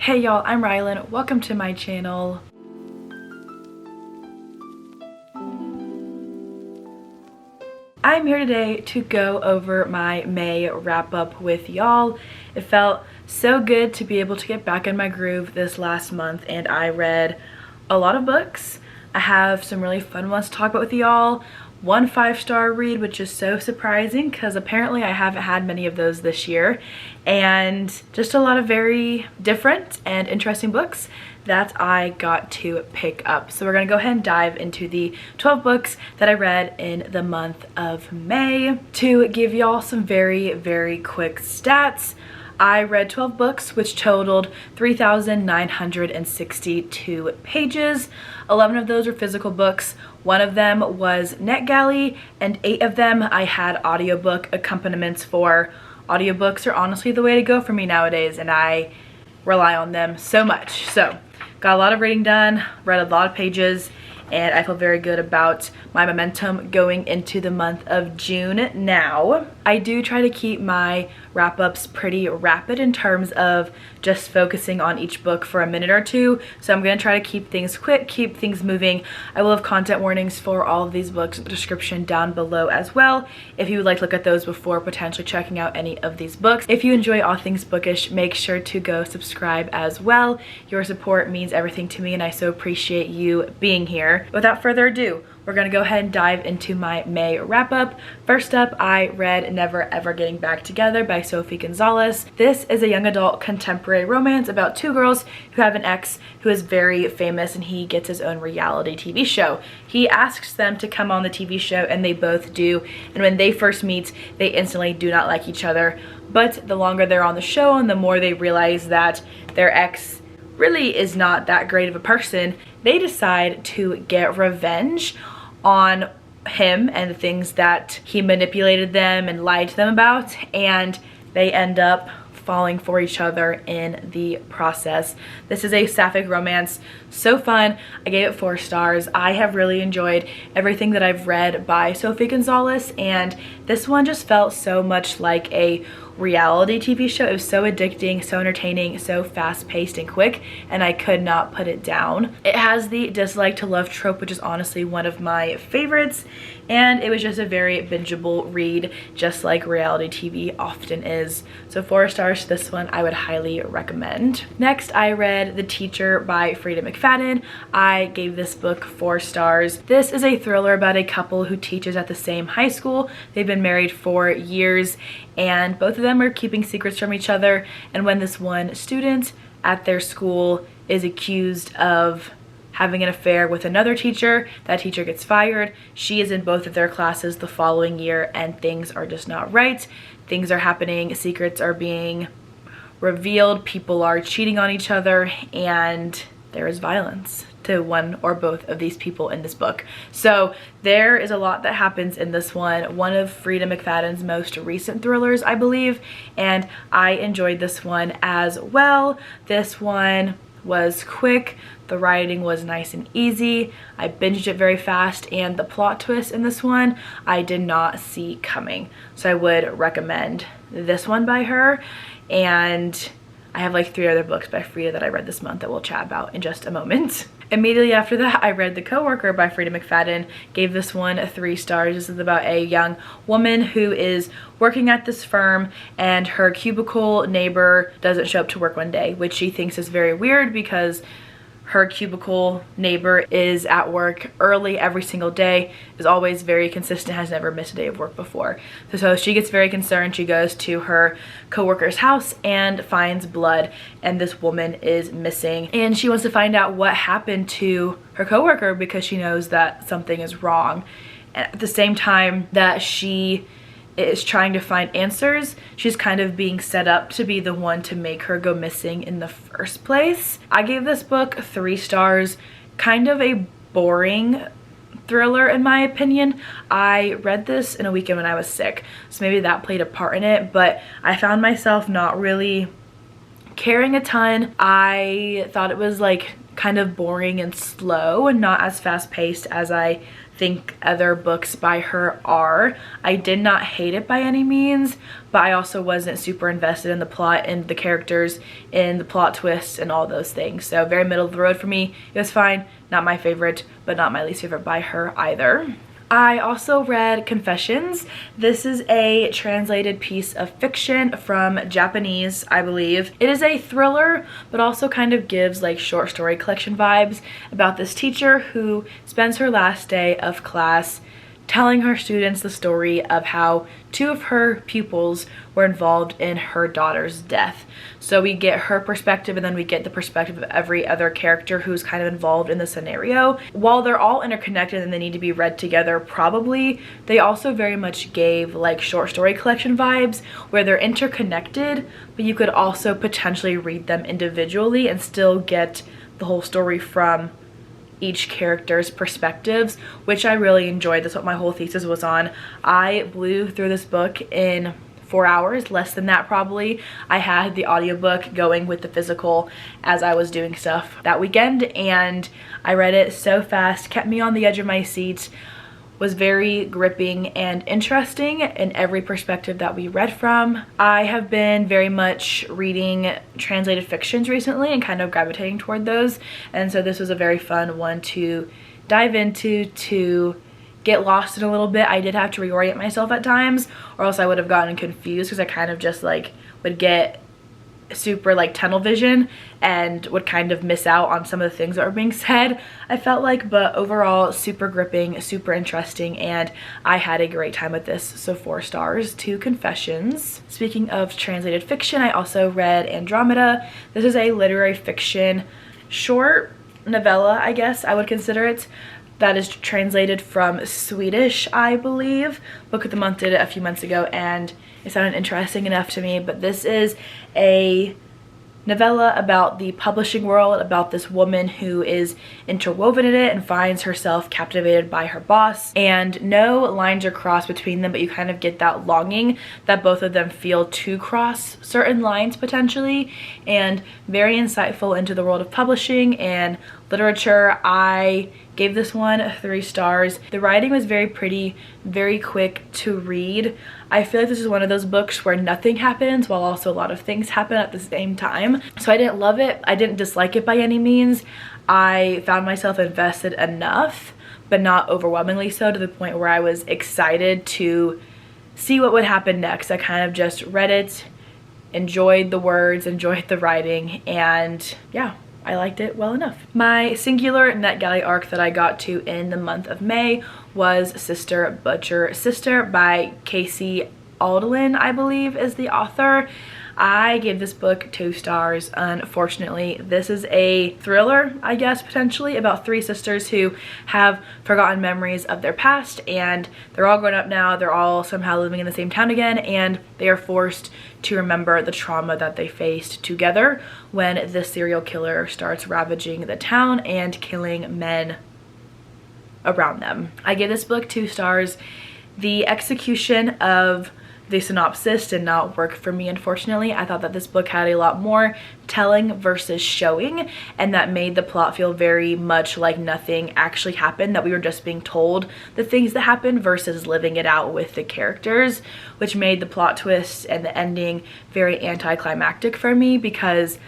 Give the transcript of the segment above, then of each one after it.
Hey y'all, I'm Rylan. Welcome to my channel. I'm here today to go over my May wrap up with y'all. It felt so good to be able to get back in my groove this last month, and I read a lot of books. I have some really fun ones to talk about with y'all. One 5-star read, which is so surprising because apparently I haven't had many of those this year, and just a lot of very different and interesting books that I got to pick up. So we're gonna go ahead and dive into the 12 books that I read in the month of May. To give y'all some very quick stats, I read 12 books, which totaled 3,962 pages. 11 of those were physical books. One of them was NetGalley, and 8 of them I had audiobook accompaniments for. Audiobooks are honestly the way to go for me nowadays, and I rely on them so much. So, got a lot of reading done, read a lot of pages, and I feel very good about my momentum going into the month of June now. I do try to keep my wrap-ups pretty rapid in terms of just focusing on each book for a minute or two, so I'm gonna try to keep things quick, keep things moving. I will have content warnings for all of these books in the description down below as well, if you would like to look at those before potentially checking out any of these books. If you enjoy all things bookish, make sure to go subscribe as well. Your support means everything to me, and I so appreciate you being here. Without further ado, we're gonna go ahead and dive into my May wrap-up. First up, I read Never Ever Getting Back Together by Sophie Gonzalez. This is a young adult contemporary romance about 2 girls who have an ex who is very famous, and he gets his own reality TV show. He asks them to come on the TV show, and they both do, and when they first meet, they instantly do not like each other. But the longer they're on the show and the more they realize that their ex really is not that great of a person, they decide to get revenge on him and the things that he manipulated them and lied to them about, and they end up falling for each other in the process. This is a sapphic romance, so fun. I gave it 4 stars. I have really enjoyed everything that I've read by Sophie Gonzalez, and this one just felt so much like a reality TV show. It was so addicting, so entertaining, so fast-paced and quick, and I could not put it down. It has the dislike to love trope, which is honestly one of my favorites, and it was just a very bingeable read, just like reality TV often is. So 4 stars to this one. I would highly recommend. Next, I read The Teacher by Freida McFadden. I gave this book 4 stars. This is a thriller about a couple who teaches at the same high school. They've been married for years, and both of them are keeping secrets from each other. And when this one student at their school is accused of having an affair with another teacher, that teacher gets fired. She is in both of their classes the following year, and things are just not right. Things are happening, secrets are being revealed, people are cheating on each other, and there is violence to one or both of these people in this book. So there is a lot that happens in this one of Freida McFadden's most recent thrillers, I believe, and I enjoyed this one as well. This one was quick, the writing was nice and easy, I binged it very fast, and the plot twist in this one I did not see coming. So I would recommend this one by her, and I have like 3 other books by Freida that I read this month that we'll chat about in just a moment. Immediately after that, I read The Coworker by Freida McFadden. Gave this one 3 stars. This is about a young woman who is working at this firm, and her cubicle neighbor doesn't show up to work one day, which she thinks is very weird because her cubicle neighbor is at work early every single day, is always very consistent, has never missed a day of work before. So she gets very concerned. She goes to her coworker's house and finds blood, and this woman is missing. And she wants to find out what happened to her coworker because she knows that something is wrong. And at the same time that she is trying to find answers, she's kind of being set up to be the one to make her go missing in the first place. I gave this book 3 stars. Kind of a boring thriller in my opinion. I read this in a weekend when I was sick, so maybe that played a part in it, but I found myself not really caring a ton. I thought it was like kind of boring and slow and not as fast-paced as I think other books by her are. I did not hate it by any means, but I also wasn't super invested in the plot and the characters and the plot twists and all those things. So very middle of the road for me. It was fine. Not my favorite, but not my least favorite by her either. I also read Confessions. This is a translated piece of fiction from Japanese, I believe. It is a thriller, but also kind of gives like short story collection vibes about this teacher who spends her last day of class telling her students the story of how 2 of her pupils were involved in her daughter's death. So we get her perspective, and then we get the perspective of every other character who's kind of involved in the scenario. While they're all interconnected and they need to be read together probably, they also very much gave like short story collection vibes where they're interconnected, but you could also potentially read them individually and still get the whole story from each character's perspectives, which I really enjoyed. That's what my whole thesis was on. I blew through this book in 4 hours, less than that probably. I had the audiobook going with the physical as I was doing stuff that weekend, and I read it so fast, kept me on the edge of my seat, was very gripping and interesting in every perspective that we read from. I have been very much reading translated fictions recently and kind of gravitating toward those, and so this was a very fun one to dive into, to get lost in a little bit. I did have to reorient myself at times, or else I would have gotten confused because I kind of just like would get super like tunnel vision and would kind of miss out on some of the things that were being said, I felt like. But overall, super gripping, super interesting, and I had a great time with this. So 4 stars to Confessions. Speaking of translated fiction, I also read Andromeda. This is a literary fiction short novella, I guess I would consider it, that is translated from Swedish, I believe. Book of the Month did it a few months ago and it sounded interesting enough to me. But this is a novella about the publishing world, about this woman who is interwoven in it and finds herself captivated by her boss, and no lines are crossed between them, but you kind of get that longing that both of them feel to cross certain lines potentially. And very insightful into the world of publishing and literature. I gave this one 3 stars. The writing was very pretty, very quick to read. I feel like this is one of those books where nothing happens while also a lot of things happen at the same time. So I didn't love it. I didn't dislike it by any means. I found myself invested enough, but not overwhelmingly so, to the point where I was excited to see what would happen next. I kind of just read it, enjoyed the words, enjoyed the writing, and yeah, I liked it well enough. My singular NetGalley arc that I got to in the month of May was Sister Butcher Sister by Casey Alden, I believe is the author. I gave this book 2 stars. Unfortunately, this is a thriller, I guess, potentially, about 3 sisters who have forgotten memories of their past, and they're all grown up now. They're all somehow living in the same town again, and they are forced to remember the trauma that they faced together when the serial killer starts ravaging the town and killing men around them. I gave this book 2 stars. The execution of the synopsis did not work for me, unfortunately. I thought that this book had a lot more telling versus showing, and that made the plot feel very much like nothing actually happened, that we were just being told the things that happened versus living it out with the characters, which made the plot twist and the ending very anticlimactic for me because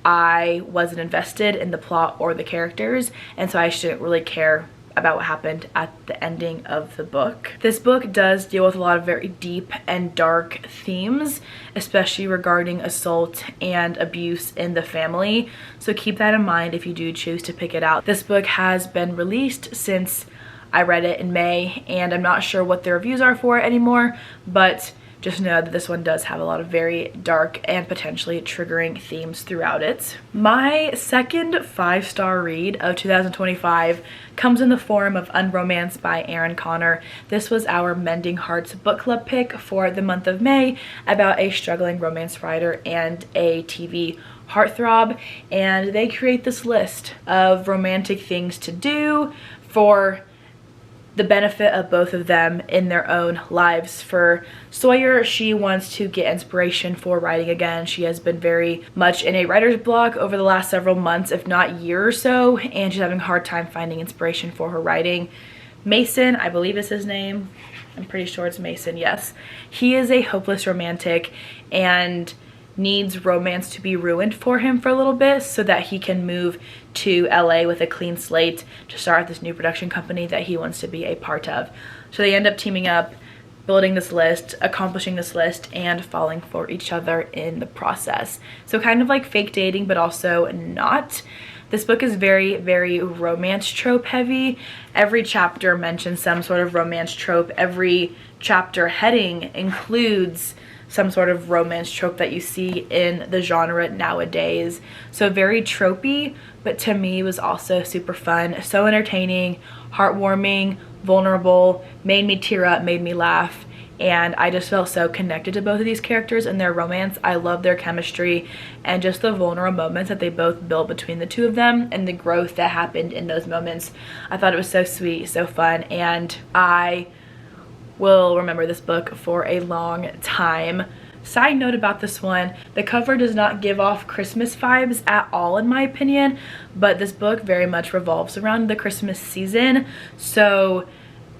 I wasn't invested in the plot or the characters, and so I shouldn't really care about what happened at the ending of the book. This book does deal with a lot of very deep and dark themes, especially regarding assault and abuse in the family, so keep that in mind if you do choose to pick it out. This book has been released since I read it in May, and I'm not sure what the reviews are for it anymore, but just know that this one does have a lot of very dark and potentially triggering themes throughout it. My second 5-star read of 2025 comes in the form of Unromanced by Erin Connor. This was our Mending Hearts book club pick for the month of May, about a struggling romance writer and a TV heartthrob, and they create this list of romantic things to do for the benefit of both of them in their own lives. For Sawyer, she wants to get inspiration for writing again. She has been very much in a writer's block over the last several months, if not year or so, and she's having a hard time finding inspiration for her writing. Mason, I believe is his name. I'm pretty sure it's Mason, yes. He is a hopeless romantic and needs romance to be ruined for him for a little bit so that he can move to LA with a clean slate to start this new production company that he wants to be a part of. So they end up teaming up, building this list, accomplishing this list, and falling for each other in the process. So kind of like fake dating, but also not. This book is very, very romance trope heavy. Every chapter mentions some sort of romance trope. Every chapter heading includes some sort of romance trope that you see in the genre nowadays. So very tropey, but to me was also super fun, so entertaining, heartwarming, vulnerable, made me tear up, made me laugh, and I just felt so connected to both of these characters and their romance. I love their chemistry and just the vulnerable moments that they both built between the two of them and the growth that happened in those moments. I thought it was so sweet, so fun, and I will remember this book for a long time. Side note about this one, the cover does not give off Christmas vibes at all in my opinion, but this book very much revolves around the Christmas season, so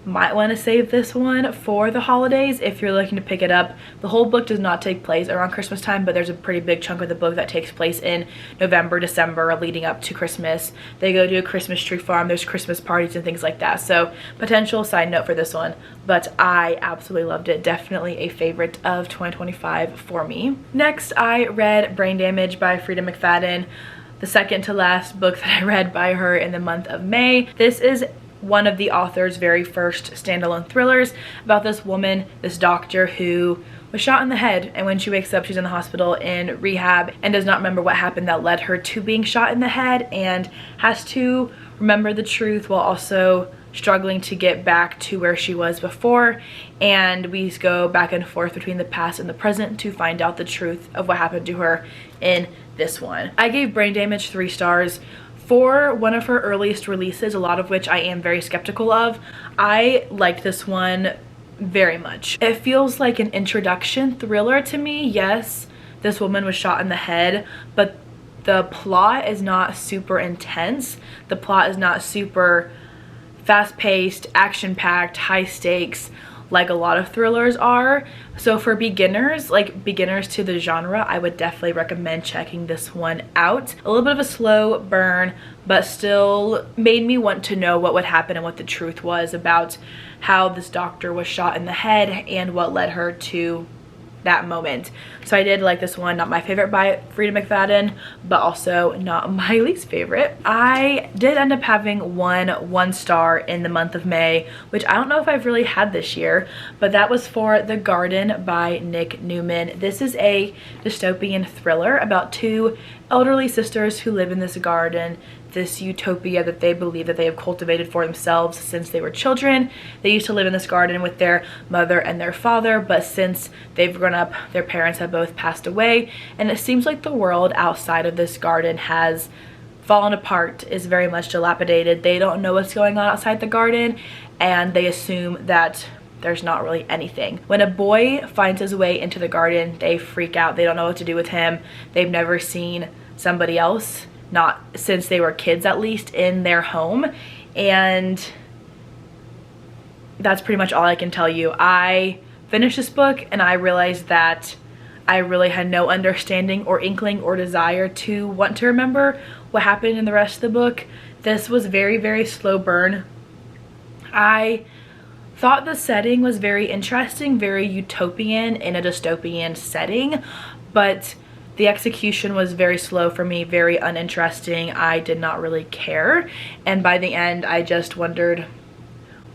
might want to save this one for the holidays if you're looking to pick it up. The whole book does not take place around Christmas time, but there's a pretty big chunk of the book that takes place in November, December, leading up to Christmas. They go to a Christmas tree farm, there's Christmas parties and things like that. So potential side note for this one, but I absolutely loved it. Definitely a favorite of 2025 for me. Next, I read Brain Damage by Freida McFadden, the second to last book that I read by her in the month of May. This is one of the author's very first standalone thrillers about this woman, this doctor who was shot in the head, and when she wakes up she's in the hospital in rehab and does not remember what happened that led her to being shot in the head, and has to remember the truth while also struggling to get back to where she was before. And we go back and forth between the past and the present to find out the truth of what happened to her in this one. I gave Brain Damage 3 stars. For one of her earliest releases, a lot of which I am very skeptical of, I liked this one very much. It feels like an introduction thriller to me. Yes, this woman was shot in the head, but the plot is not super intense. The plot is not super fast-paced, action-packed, high stakes like a lot of thrillers are. So for beginners, like beginners to the genre, I would definitely recommend checking this one out. A little bit of a slow burn, but still made me want to know what would happen and what the truth was about how this doctor was shot in the head and what led her to that moment. So I did like this one. Not my favorite by Freida McFadden, but also not my least favorite. I did end up having one star in the month of May, which I don't know if I've really had this year, but that was for The Garden by Nick Newman. This is a dystopian thriller about two elderly sisters who live in this garden, this utopia that they believe that they have cultivated for themselves since they were children. They used to live in this garden with their mother and their father, but since they've grown up, their parents have both passed away, and it seems like the world outside of this garden has fallen apart, is very much dilapidated. They don't know what's going on outside the garden, and they assume that there's not really anything. When a boy finds his way into the garden, they freak out. They don't know what to do with him. They've never seen somebody else, not since they were kids at least, in their home, and that's pretty much all I can tell you. I finished this book and I realized that I really had no understanding or inkling or desire to want to remember what happened in the rest of the book. This was very, very slow burn. I thought the setting was very interesting, very utopian in a dystopian setting, but the execution was very slow for me, very uninteresting. I did not really care, and by the end I just wondered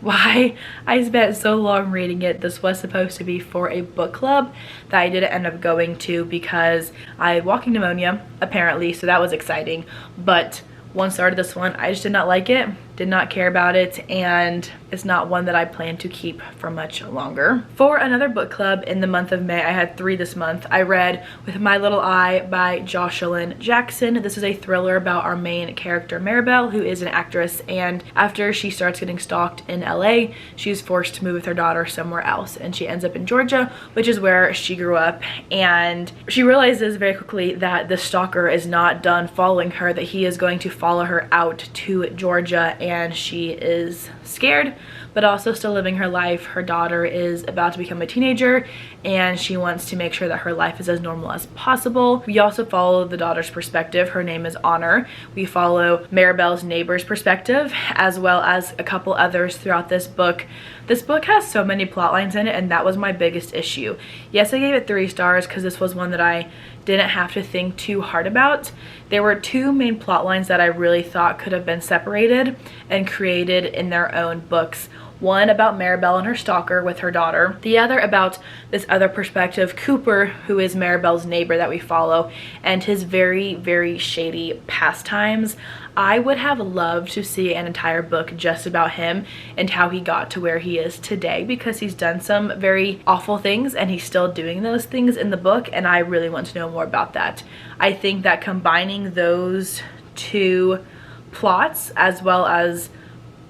why I spent so long reading it. This was supposed to be for a book club that I didn't end up going to because I had walking pneumonia apparently, so that was exciting, but once I started this one, I just did not like it, did not care about it, and it's not one that I plan to keep for much longer. For another book club in the month of May, I had 3 this month. I read With My Little Eye by Jocelyn Jackson. This is a thriller about our main character Maribel, who is an actress, and after she starts getting stalked in LA, she's forced to move with her daughter somewhere else, and she ends up in Georgia, which is where she grew up, and she realizes very quickly that the stalker is not done following her, that he is going to follow her out to Georgia and she is scared but also still living her life. Her daughter is about to become a teenager and she wants to make sure that her life is as normal as possible. We also follow the daughter's perspective. Her name is Honor. We follow Maribel's neighbor's perspective as well as a couple others throughout this book. This book has so many plot lines in it, and that was my biggest issue. Yes, I gave it 3 stars because this was one that I didn't have to think too hard about. There were 2 main plot lines that I really thought could have been separated and created in their own books. One about Maribel and her stalker with her daughter. The other about this other perspective, Cooper, who is Maribel's neighbor that we follow, and his very, very shady pastimes. I would have loved to see an entire book just about him and how he got to where he is today, because he's done some very awful things and he's still doing those things in the book, and I really want to know more about that. I think that combining those 2 plots as well as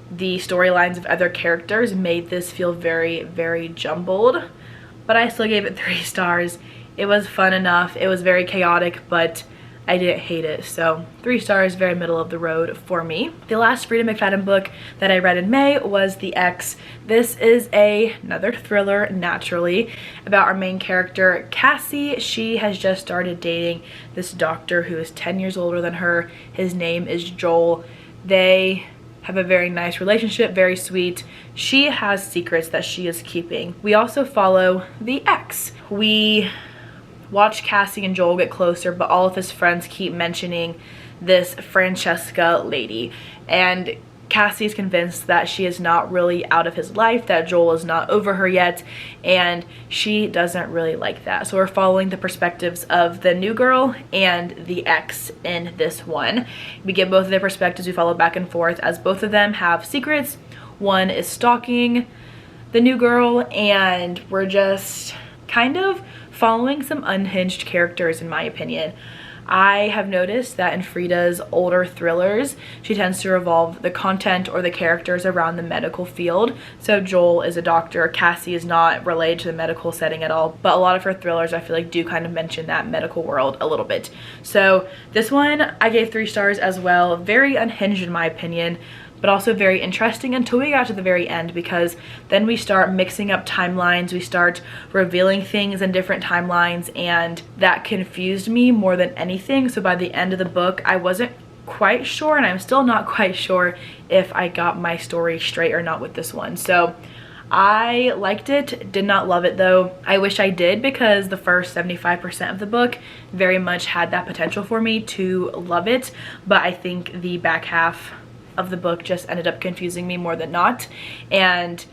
the storylines of other characters made this feel very, very jumbled, but I still gave it 3 stars. It was fun enough. It was very chaotic, but I didn't hate it, so 3 stars, very middle of the road for me. The last Freida McFadden book that I read in May was The Ex. This is another thriller, naturally, about our main character, Cassie. She has just started dating this doctor who is 10 years older than her. His name is Joel. They have a very nice relationship, very sweet. She has secrets that she is keeping. We also follow the ex. We watch Cassie and Joel get closer, but all of his friends keep mentioning this Francesca lady, and Cassie's convinced that she is not really out of his life, that Joel is not over her yet, and she doesn't really like that. So we're following the perspectives of the new girl and the ex in this one. We get both of their perspectives. We follow back and forth as both of them have secrets. One is stalking the new girl, and we're just kind of following some unhinged characters, in my opinion. I have noticed that in Freida's older thrillers, she tends to revolve the content or the characters around the medical field. So Joel is a doctor, Cassie is not related to the medical setting at all, but a lot of her thrillers I feel like do kind of mention that medical world a little bit. So this one I gave 3 stars as well. Very unhinged in my opinion, but also very interesting until we got to the very end, because then we start mixing up timelines, we start revealing things in different timelines, and that confused me more than anything. So by the end of the book, I wasn't quite sure, and I'm still not quite sure if I got my story straight or not with this one. So I liked it, did not love it though. I wish I did, because the first 75% of the book very much had that potential for me to love it, but I think the back half of the book just ended up confusing me more than not, and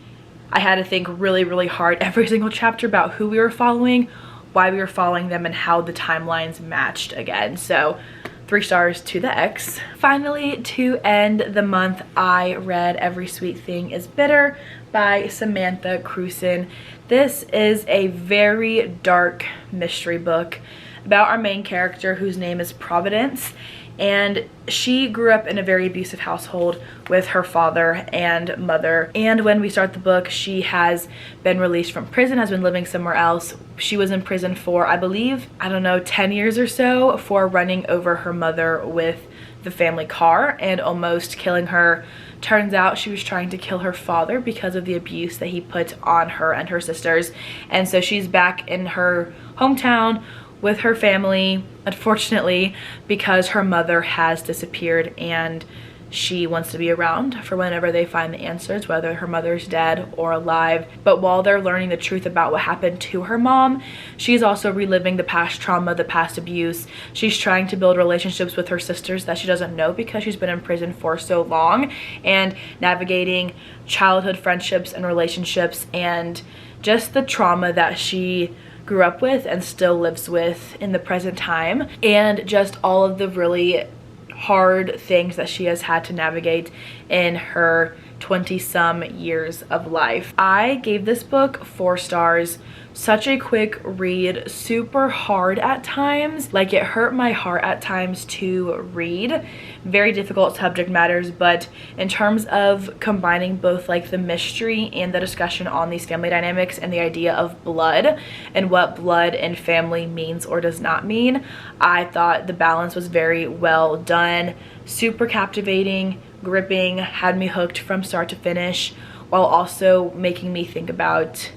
I had to think really, really hard every single chapter about who we were following, why we were following them, and how the timelines matched again. So 3 stars to the ex. Finally, to end the month, I read Every Sweet Thing is Bitter by Samantha Cruson. This is a very dark mystery book about our main character, whose name is Providence, and she grew up in a very abusive household with her father and mother. And when we start the book, she has been released from prison, has been living somewhere else. She was in prison for, I believe, I don't know, 10 years or so for running over her mother with the family car and almost killing her. Turns out she was trying to kill her father because of the abuse that he put on her and her sisters. And so she's back in her hometown with her family, unfortunately, because her mother has disappeared, and she wants to be around for whenever they find the answers, whether her mother's dead or alive. But while they're learning the truth about what happened to her mom, she's also reliving the past trauma, the past abuse. She's trying to build relationships with her sisters that she doesn't know because she's been in prison for so long, and navigating childhood friendships and relationships, and just the trauma that she grew up with and still lives with in the present time, and just all of the really hard things that she has had to navigate in her 20-some years of life. I gave this book 4 stars Such a quick read, super hard at times. Like, it hurt my heart at times to read. Very difficult subject matters, but in terms of combining both like the mystery and the discussion on these family dynamics and the idea of blood and what blood and family means or does not mean, I thought the balance was very well done. Super captivating, gripping, had me hooked from start to finish, while also making me think about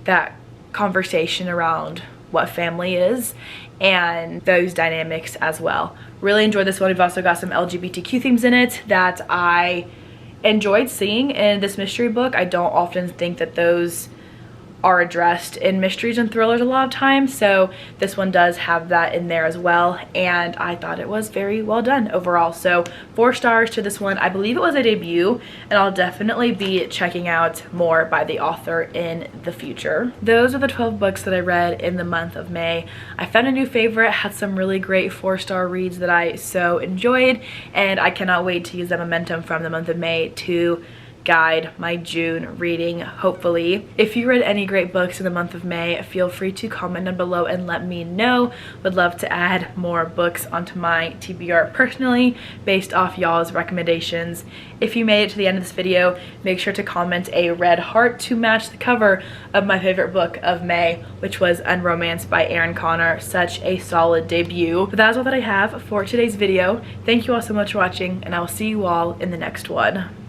that conversation around what family is and those dynamics as well. Really enjoyed this one. We've also got some LGBTQ themes in it that I enjoyed seeing in this mystery book. I don't often think that those are addressed in mysteries and thrillers a lot of times, so this one does have that in there as well, and I thought it was very well done overall. So 4 stars to this one. I believe it was a debut, and I'll definitely be checking out more by the author in the future. Those are the 12 books that I read in the month of May. I found a new favorite, had some really great 4-star reads that I so enjoyed, and I cannot wait to use that momentum from the month of May to guide my June reading, hopefully. If you read any great books in the month of May, feel free to comment down below and let me know. Would love to add more books onto my TBR personally based off y'all's recommendations. If you made it to the end of this video, make sure to comment a red heart to match the cover of my favorite book of May, which was Unromanced by Erin Connor. Such a solid debut. But that's all that I have for today's video. Thank you all so much for watching, and I will see you all in the next one.